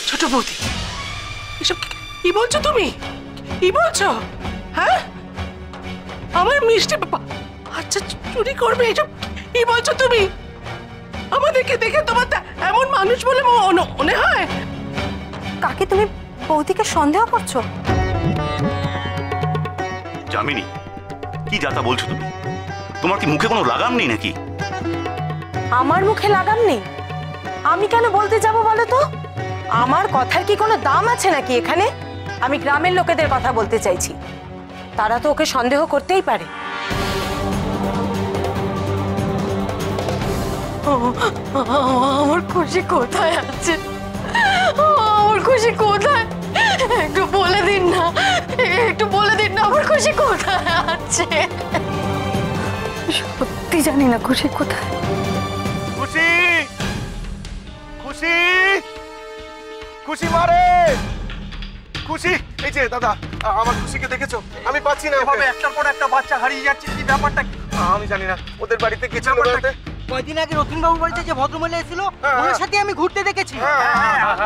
ছোট বৌদি, এসব কি বলছো তুমি? কি বলছো? হ্যাঁ, আমার মিষ্টি আচ্ছা চুরি করবে, এসব কি বলছো তুমি? আমাদেরকে দেখে তোমার এমন মানুষ বলে মনে হয়? কাকে তুমি বৌদিকে সন্দেহ করছো? যামিনী, কি যাতা বলছো তুমি? তোমার কি মুখে কোনো লাগাম নেই নাকি? আমার মুখে লাগাম নেই? আমি কেন বলতে যাব বলো তো? আমার কথার কি কোনো দাম আছে নাকি এখানে? আমি গ্রামের লোকেদের কথা বলতে চাইছি, তারা তো ওকে সন্দেহ করতেই পারে। আমার খুশি কোথায় আছে? আমার খুশি কোথায়? একটু বলে দিন না, একটু বলে দিন না আমার খুশি কোথায় আছে। সত্যি জানি না খুশি কোথায়। খুশি, খুশি, খুশি মারে, খুশি। এই যে দাদা, আমার খুশিকে দেখেছো? আমি পাচ্ছি না, এভাবে একটার পর একটা বাচ্চা হারিয়ে যাচ্ছে। কি ব্যাপারটা? আমি জানি না। ওদের বাড়িতে কিছু কয়দিন আগে রতন বাবুর বাড়িতে যে ভদ্রমহিলা এসেছিল, ওর সাথে আমি ঘুরতে দেখেছি।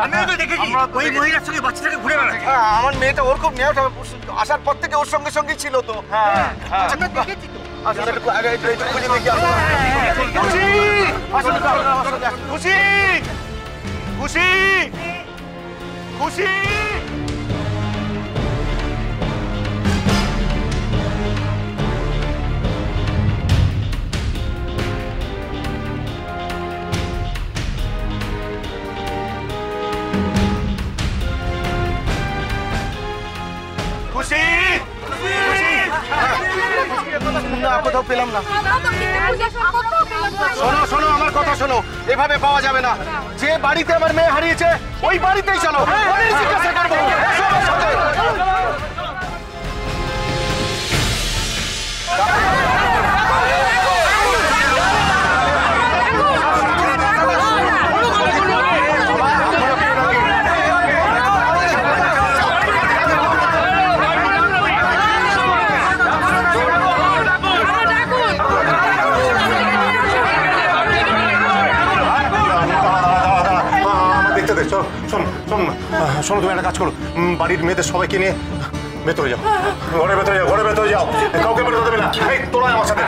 আমিও তো দেখেছি ওই মহিলার সঙ্গে বাচ্চাটাকে ঘুরে বেড়াচ্ছে। আমার মেয়েটা ওর খুব নেওয়া আসার পর থেকে ওর সঙ্গে সঙ্গে ছিল তো। আমরা দেখেছি তো। খুশি, খুশি, খুশি। কোথাও পেলাম না। শোনো শোনো, আমার কথা শোনো, এভাবে পাওয়া যাবে না। যে বাড়িতে আমার মেয়ে হারিয়েছে ওই বাড়িতেই চলো, জিজ্ঞাসা করবো। শোনো, তুমি একটা কাজ করো, বাড়ির মেয়েদের সবাইকে নিয়ে ভেতরে যাও, ঘরের ভেতরে যাও, ঘরের ভেতরে যাও, কাউকে বেরোতে দেবে না। এই তোরা আমার সাথে,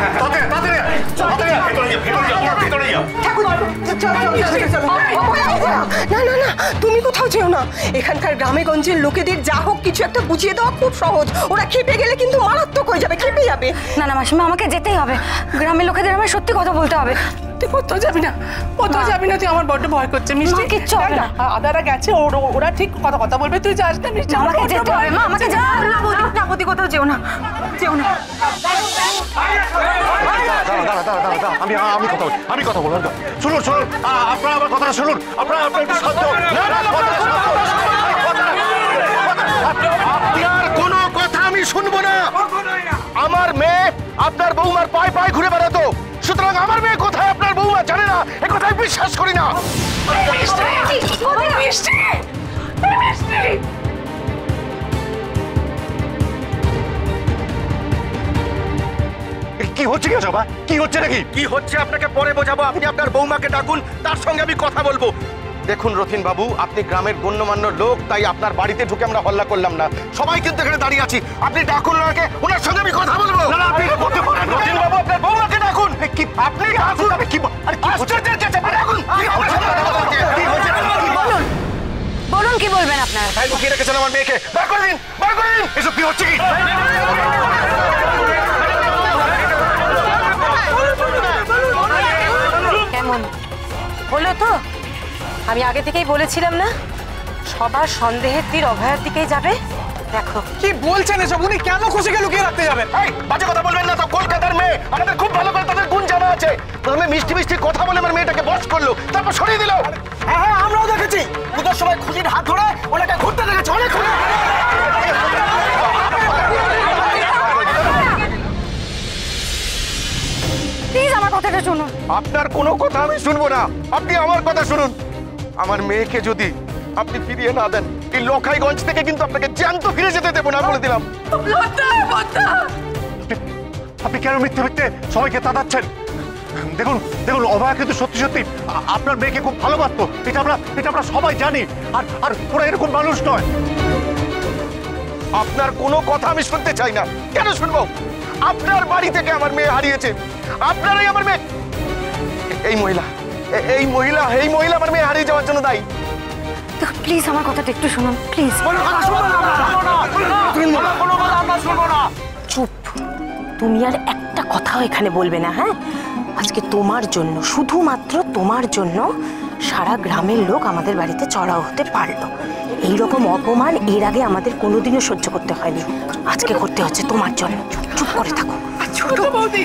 না না না, তুমি কোথাও যেও না। এখানকার গ্রামে গঞ্জের লোকেদের যা হোক কিছু একটা বুঝিয়ে দেওয়া খুব সহজ। ওরা খেপে গেলে কিন্তু মারাত্মক হয়ে যাবে, খেপে যাবে। না না মাসিমা, আমাকে যেতেই হবে। গ্রামের লোকেদের আমার সত্যি কথা বলতে হবে। তুই কোথাও যাবি না, কোথাও যাবি না। তুই আমার বড্ড ভয় করছে মিষ্টি। কিচ্ছু হবে না, আদারা গেছে, ওরা ঠিক কথা বলবে, তুই যাস না মিষ্টি। আমাকে যেতে হবে মা, আমাকে যেতে হবে। না বৌদি, কোথাও যেও না, যেও না। আমি কথা বলবো। শুনুন শুনুন, আপনারা আমার কথাটা শুনুন। আপনার কোনো কথা আমি শুনবো না। আমার মেয়ে আপনার বৌমার পায়ে পায়ে ঘুরে বেড়াতো, সুতরাং আমার মেয়ে কোথায় আপনার বৌমা জানে না, এ কথায় বিশ্বাস করি না। কি হচ্ছে? কি সবা কি হচ্ছে নাকি? কি হচ্ছে আপনাকে পরে বোঝাবো। আপনি আপনার বৌমাকে ডাকুন, তার সঙ্গে আমি কথা বলবো। দেখুন রথিন বাবু, আপনি গ্রামের গণ্যমান্য লোক, তাই আপনার বাড়িতে ঢুকে আমরা হল্লা করলাম না। সবাই কিন্তু এখানে দাঁড়িয়ে আছি। আপনি ডাকুন ওনাকে, ওনার সঙ্গে আমি কথা বলবো। না আপনি এটা করতে পারেন রথিন বাবু, আপনার বৌমাকে ডাকুন। কি আপনি ডাকুন? কি আশ্চর্যের কাছে ডাকুন। বলুন কি বলবেন আপনারা? তাই লুকিয়ে রেখেছেন আমার মেয়েকে, বার করে দিন, বার করে দিন। এসব কি হচ্ছে? কি কেমন হলো তো? আমি আগে থেকেই বলেছিলাম না, সবার সন্দেহের তীর অভয়ার দিকেই যাবে। দেখো কি বলছেন এসব? উনি কেন খুশিকে লুকিয়ে রাখতে যাবেন? এই বাজে কথা বলবেন না তো। কলকাতার মেয়ে, আমাদের খুব ভালো করে তাদের গুণ জানা আছে। প্রথমে মিষ্টি মিষ্টি কথা বলে আমার মেয়েটাকে বশ করলো, তারপর সরিয়ে দিল। হ্যাঁ হ্যাঁ, আমরাও দেখেছি। পুজোর সময় খুশির হাত ধরে ওনাকে ঘুরতে দেখেছি অনেক। প্লিজ আমার কথাটা শুনুন। আপনার কোনো কথা আমি শুনবো না, আপনি আমার কথা শুনুন। আমার মেয়েকে যদি আপনি ফিরিয়ে না দেন, এই লখাইগঞ্জ থেকে কিন্তু আপনাকে জ্যান্ত ফিরে যেতে দেবো না, বলে দিলাম। আপনি কেন মিথ্যে মিথ্যে সবাইকে তাড়াচ্ছেন? দেখুন দেখুন অভয়া কিন্তু সত্যি সত্যি আপনার মেয়েকে খুব ভালোবাসতো, এটা আমরা সবাই জানি। আর আর ওরা এরকম মানুষ নয়। আপনার কোনো কথা আমি শুনতে চাই না। কেন শুনবো? আপনার বাড়ি থেকে আমার মেয়ে হারিয়েছে, আপনারাই আমার মেয়ে। এই মহিলা আমার মেয়ে হারিয়ে যাওয়ার জন্য দায়ী। দেখুন প্লিজ আমার কথাটা একটু শুনুন প্লিজ। চুপ, তুমি আর একটা কথাও এখানে বলবে না, হ্যাঁ? আজকে তোমার জন্য, শুধুমাত্র তোমার জন্য সারা গ্রামের লোক আমাদের বাড়িতে চড়াও হতে পারলো। এইরকম অপমান এর আগে আমাদের কোনোদিনও সহ্য করতে হয়নি, আজকে করতে হচ্ছে তোমার জন্য। চুপ করে থাকো। ছোট বৌদি,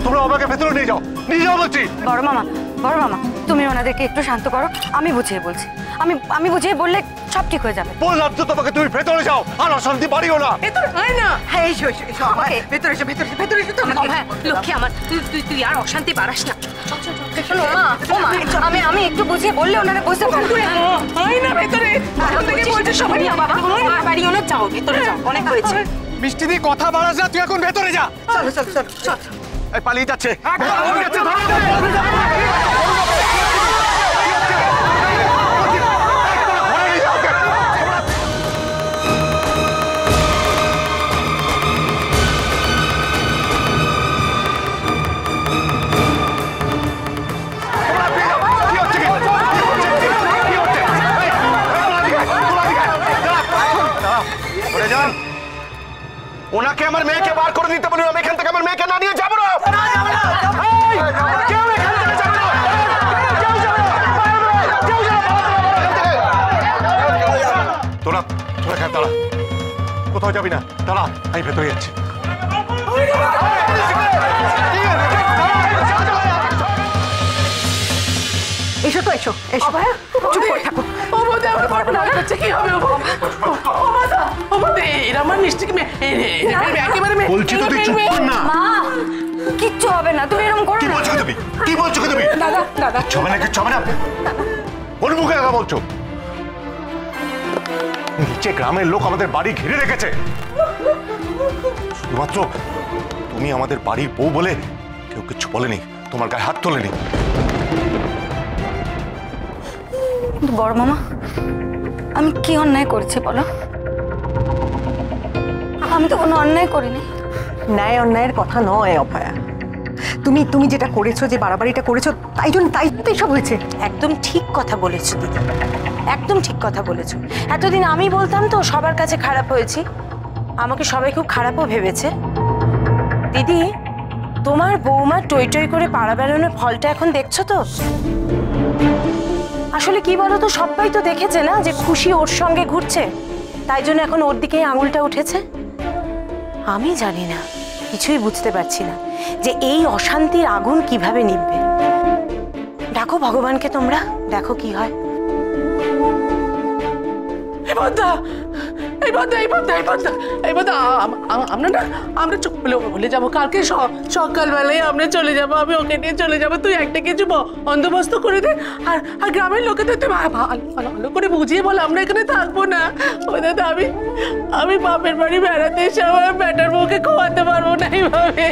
তোমরা অভয়াকে ভেতরে নিয়ে যাও বলছি। বড় মামা তুমি ওনাদেরকে একটু শান্ত করো, আমি বুঝিয়ে বলছি। আমি বুঝিয়ে বললে সব ঠিক হয়ে যাবে। বললাম তো তোমাকে, তুমি ভেতরে যাও, আর অশান্তি বাড়িও না। ভেতরে আয় না। হ্যাঁ এসো আমার ভেতরে এসো লক্ষ্মী আমার, তুই আর অশান্তি বাড়াস না। শোনো আমি একটু বুঝিয়ে বললে ওনারা বুঝতে পারবে। আয় না ভেতরে। এখন থেকে বলছে সবাই বাবা বাড়িও না, যাও ভেতরে যাও, অনেক হয়েছে। মিষ্টি দিয়ে কথা বাড়াস না, তুই এখন ভেতরে যা। চল এই পালিয়ে যাচ্ছে। ওনাকে আমার মেয়েকে বার করে দিতে বলুন, আমি এখান থেকে আমার মেয়েকে না নিয়ে যাবো না। তোরা দাঁড়া, কোথাও যাবি না, দাঁড়া, আমি ভেতরে যাচ্ছি। এসো তো এসো চুপ করে থাকো। ও বৌদি, আমার বড় ভয় করছে, কি হবে? ও বৌদি, এরা আমার মিষ্টিকে একেবারে বলছি তো তুই চুপ কর না। মা কিচ্ছু হবে না, তুমি এরকম করো কি না। বলছো তুমি? দাদা ছবে না, কিচ্ছু হবে না। কোন মুখে কথা বলছো? নিচে গ্রামের লোক আমাদের বাড়ি ঘিরে রেখেছে, শুধুমাত্র তুমি আমাদের বাড়ির বউ বলে কেউ কিচ্ছু বলেনি, তোমার গায়ে হাত তোলেনি। কিন্তু বড় মামা, আমি কি অন্যায় করেছি বলো? আমি তো কোনো অন্যায় করিনি। ন্যায় অন্যায়ের কথা নয় অভয়া, তুমি যেটা করেছো, যে বাড়াবাড়িটা করেছো, তাই তো সব হয়েছে। একদম ঠিক কথা বলেছো দিদি, একদম ঠিক কথা বলেছো। এতদিন আমি বলতাম তো সবার কাছে খারাপ হয়েছি, আমাকে সবাই খুব খারাপও ভেবেছে। দিদি, তোমার বৌমা টই টই করে পাড়া বেড়ানোর ফলটা এখন দেখছো তো? আসলে কি বলো তো, সবাই তো দেখেছে না যে খুশি ওর সঙ্গে ঘুরছে, তাই জন্য এখন ওর দিকেই আঙুলটা উঠেছে। আমি জানি না, কিছুই বুঝতে পারছি না যে এই অশান্তির আগুন কিভাবে নিভবে। ডাকো ভগবানকে তোমরা, দেখো কি হয়। আমরা বলে যাবো কালকে সকালবেলায় আমরা চলে যাবো, আমি ওকে নিয়ে চলে যাবো। তুই একটা কিছু বন্দোবস্ত করে দে, আর গ্রামের লোকেদের তুই ভালো করে বুঝিয়ে বল আমরা এখানে থাকবো না। ও দাদা, আমি বাপের বাড়ি বেড়াতে এসে আমার ব্যাটার বউকে খোয়াতে পারবো না এইভাবে।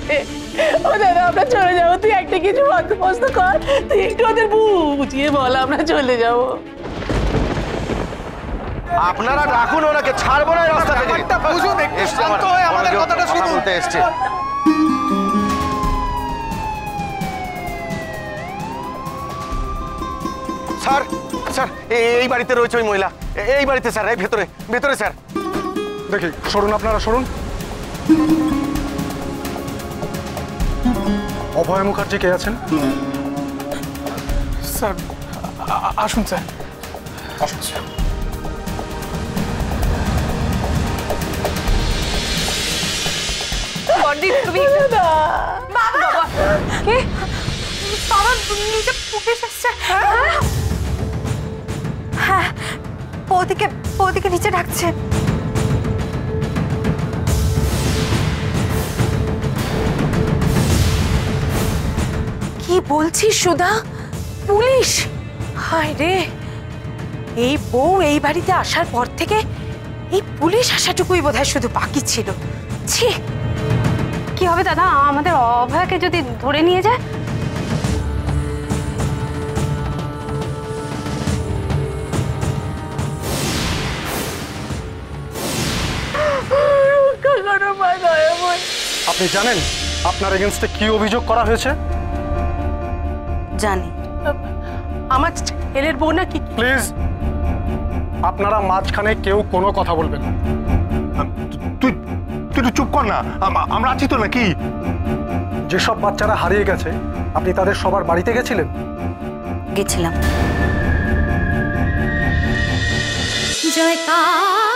ও দাদা, আমরা চলে যাবো, তুই একটা কিছু বন্দোবস্ত কর, তুই একটু ওদের বুঝিয়ে বল আমরা চলে যাবো। আপনারা রাখুন, ওনাকে ছাড়বো না রাস্তা থেকে। শান্ত হয়ে আমাদের কথাটা শুনুন। এসছে স্যার, এই বাড়িতে রয়েছে ওই মহিলা, এই বাড়িতে স্যার, এই ভেতরে স্যার। দেখি, সরুন, আপনারা সরুন। অভয় মুখার্জি কে আছেন? স্যার আসুন স্যার। হ্যাঁ, বৌদিকে নিচে ডাকছে। কি বলছিস সুধা? পুলিশ? হায় রে, এই বউ এই বাড়িতে আসার পর থেকে এই পুলিশ আসাটুকুই বোধহয় শুধু বাকি ছিল। ছি, কি হবে দাদা আমাদের অভয়াকে যদি ধরে নিয়ে যায়? আপনি জানেন আপনার এগেনস্টে কি অভিযোগ করা হয়েছে? জানি। আমার ছেলের বউ নাকি? প্লিজ আপনারা মাঝখানে কেউ কোনো কথা বলবেন না। তুই তুই একটু চুপ কর না, আমরা আছি তো নাকি? যেসব বাচ্চারা হারিয়ে গেছে আপনি তাদের সবার বাড়িতে গেছিলেন? গেছিলাম। জয়কার